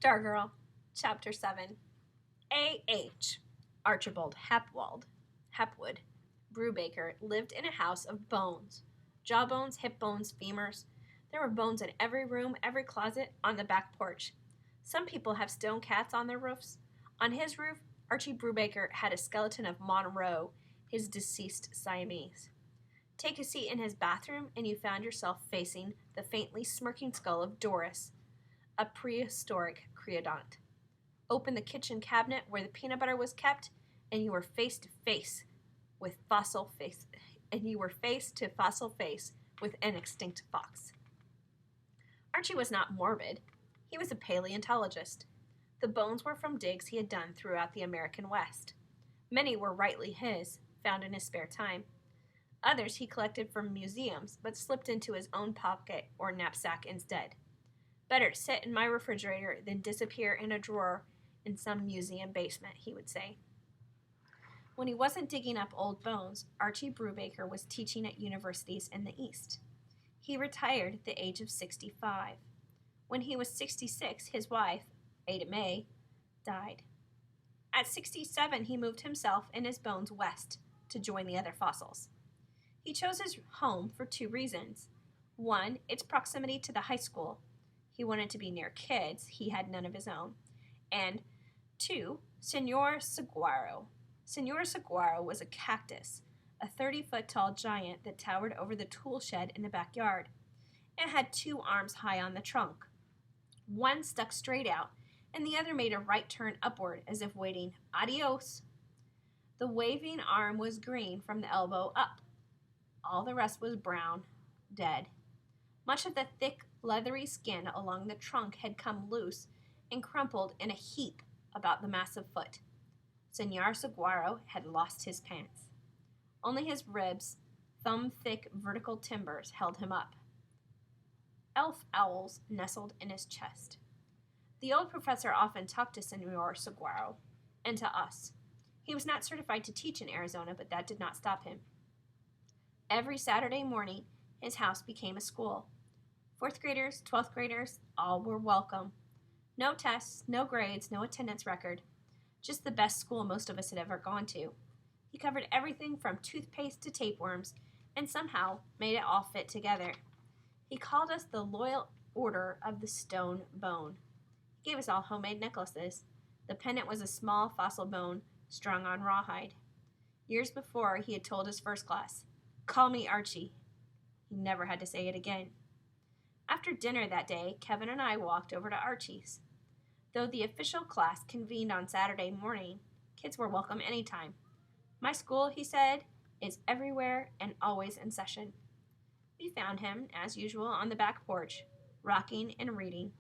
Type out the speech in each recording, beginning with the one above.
Stargirl, Chapter 7. A.H. Archibald Hepwood Brubaker lived in a house of bones. Jawbones, hip bones, femurs. There were bones in every room, every closet, on the back porch. Some people have stone cats on their roofs. On his roof, Archie Brubaker had a skeleton of Monroe, his deceased Siamese. Take a seat in his bathroom, and you found yourself facing the faintly smirking skull of Doris, a prehistoric creodont. Open the kitchen cabinet where the peanut butter was kept, and you were face to face with fossil face with an extinct fox. Archie was not morbid. He was a paleontologist. The bones were from digs he had done throughout the American West. Many were rightly his, found in his spare time. Others he collected from museums, but slipped into his own pocket or knapsack instead. Better to sit in my refrigerator than disappear in a drawer in some museum basement, he would say. When he wasn't digging up old bones, Archie Brubaker was teaching at universities in the East. He retired at the age of 65. When he was 66, his wife, Ada May, died. At 67, he moved himself and his bones west to join the other fossils. He chose his home for two reasons. One, its proximity to the high school. He wanted to be near kids, he had none of his own. And two, Senor Saguaro. Senor Saguaro was a cactus, a 30-foot tall giant that towered over the tool shed in the backyard. It had two arms high on the trunk. One stuck straight out, and the other made a right turn upward as if waiting, adios. The waving arm was green from the elbow up. All the rest was brown, dead. Much of the thick, leathery skin along the trunk had come loose and crumpled in a heap about the massive foot. Senor Saguaro had lost his pants. Only his ribs, thumb-thick vertical timbers, held him up. Elf owls nestled in his chest. The old professor often talked to Senor Saguaro, and to us. He was not certified to teach in Arizona, but that did not stop him. Every Saturday morning, his house became a school. 4th graders, 12th graders, all were welcome. No tests, no grades, no attendance record. Just the best school most of us had ever gone to. He covered everything from toothpaste to tapeworms, and somehow made it all fit together. He called us the Loyal Order of the Stone Bone. He gave us all homemade necklaces. The pendant was a small fossil bone strung on rawhide. Years before, he had told his first class, "Call me Archie." He never had to say it again. After dinner that day, Kevin and I walked over to Archie's. Though the official class convened on Saturday morning, kids were welcome anytime. My school, he said, is everywhere and always in session. We found him, as usual, on the back porch, rocking and reading.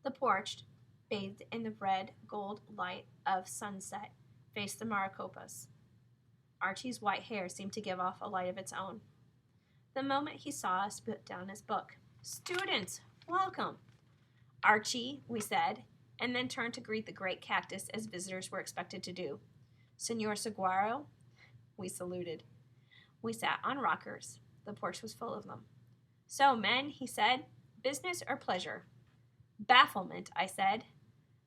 The porch, bathed in the red-gold light of sunset, faced the Maricopas. Archie's white hair seemed to give off a light of its own. The moment he saw us, put down his book. "Students, welcome." "Archie," we said, and then turned to greet the great cactus as visitors were expected to do. "Senor Saguaro?" We saluted. We sat on rockers. The porch was full of them. "So, men," he said, "business or pleasure?" "Bafflement," I said.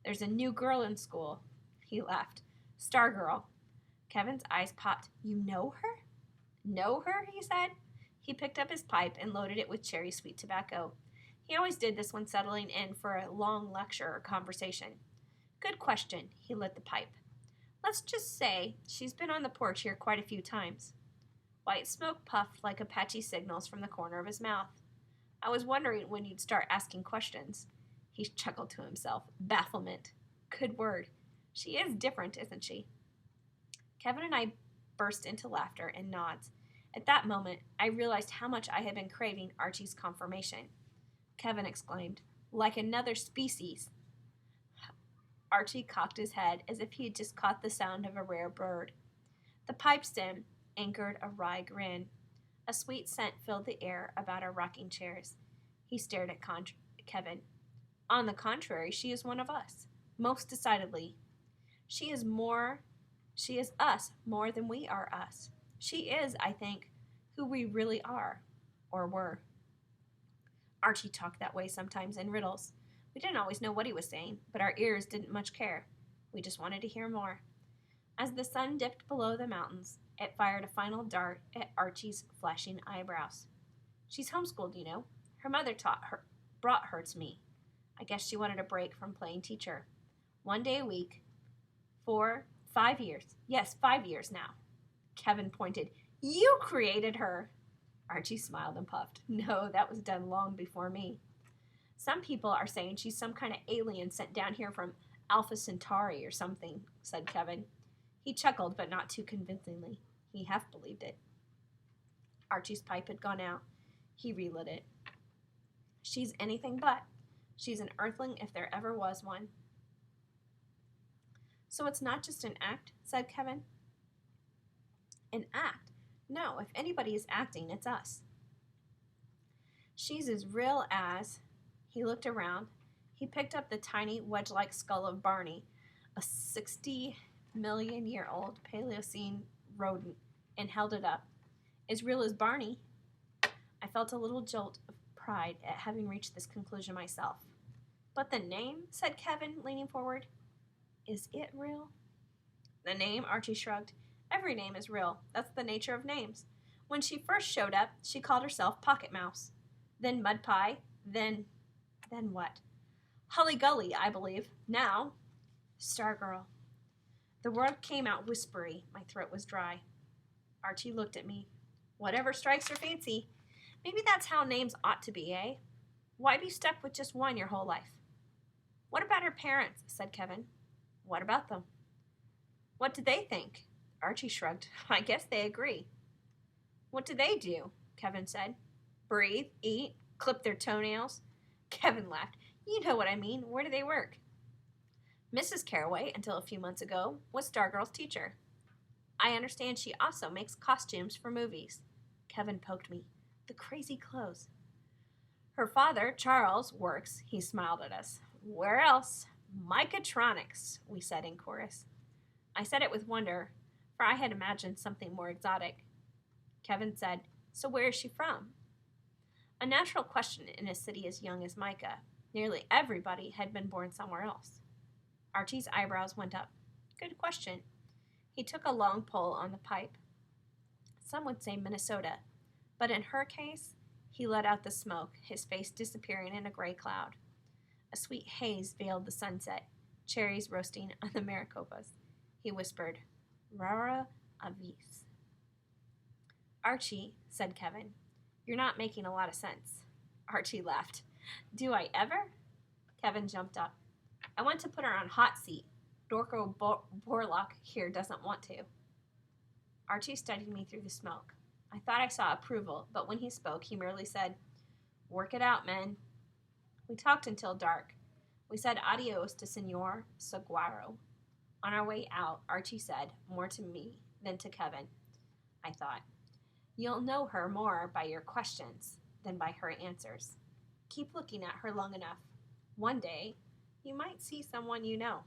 "There's a new girl in school." He laughed. "Stargirl." Kevin's eyes popped. "You know her?" "Know her?" he said. He picked up his pipe and loaded it with cherry sweet tobacco. He always did this when settling in for a long lecture or conversation. "Good question." He lit the pipe. "Let's just say she's been on the porch here quite a few times." White smoke puffed like Apache signals from the corner of his mouth. "I was wondering when you'd start asking questions." He chuckled to himself. "Bafflement. Good word. She is different, isn't she?" Kevin and I burst into laughter and nods. At that moment, I realized how much I had been craving Archie's confirmation. Kevin exclaimed, "Like another species." Archie cocked his head as if he had just caught the sound of a rare bird. The pipe stem anchored a wry grin. A sweet scent filled the air about our rocking chairs. He stared at Kevin. "On the contrary, she is one of us. Most decidedly. She is us more than we are us. She is, I think, who we really are, or were." Archie talked that way sometimes in riddles. We didn't always know what he was saying, but our ears didn't much care. We just wanted to hear more. As the sun dipped below the mountains, it fired a final dart at Archie's flashing eyebrows. She's homeschooled, you know. Her mother brought her to me. I guess she wanted a break from playing teacher. 1 day a week. For 5 years. Yes, 5 years now. Kevin pointed. You created her. Archie smiled and puffed. No, that was done long before me. Some people are saying she's some kind of alien sent down here from Alpha Centauri or something, said Kevin. He chuckled, but not too convincingly. He half believed it. Archie's pipe had gone out. He relit it. She's anything but. She's an earthling if there ever was one. So it's not just an act, said Kevin. An act? No, if anybody is acting, it's us. She's as real as... He looked around. He picked up the tiny, wedge-like skull of Barney, a 60-million-year-old Paleocene rodent, and held it up. As real as Barney. I felt a little jolt of pride at having reached this conclusion myself. But the name, said Kevin, leaning forward. Is it real? The name, Archie shrugged. Every name is real. That's the nature of names. When she first showed up, she called herself Pocket Mouse. Then Mud Pie. Then what? Hully Gully, I believe. Now, Stargirl. The word came out whispery. My throat was dry. Archie looked at me. Whatever strikes your fancy. Maybe that's how names ought to be, eh? Why be stuck with just one your whole life? What about her parents? Said Kevin. What about them? What did they think? Archie shrugged. I guess they agree. What do they do? Kevin said. Breathe, eat, clip their toenails. Kevin laughed. You know what I mean. Where do they work? Mrs. Carraway, until a few months ago, was Stargirl's teacher. I understand she also makes costumes for movies. Kevin poked me. The crazy clothes. Her father, Charles, works. He smiled at us. Where else? Mycotronics, we said in chorus. I said it with wonder, for I had imagined something more exotic. Kevin said, So where is she from? A natural question in a city as young as Micah. Nearly everybody had been born somewhere else. Archie's eyebrows went up. Good question. He took a long pull on the pipe. Some would say Minnesota, but in her case, he let out the smoke, his face disappearing in a gray cloud. A sweet haze veiled the sunset, cherries roasting on the Maricopas. He whispered, Rara Avis. Archie, said Kevin, you're not making a lot of sense. Archie laughed. Do I ever? Kevin jumped up. I want to put her on hot seat. Dorco Borlaug here doesn't want to. Archie studied me through the smoke. I thought I saw approval, but when he spoke, he merely said, Work it out, men. We talked until dark. We said adios to Senor Saguaro. On our way out, Archie said, more to me than to Kevin. I thought, You'll know her more by your questions than by her answers. Keep looking at her long enough. One day, you might see someone you know.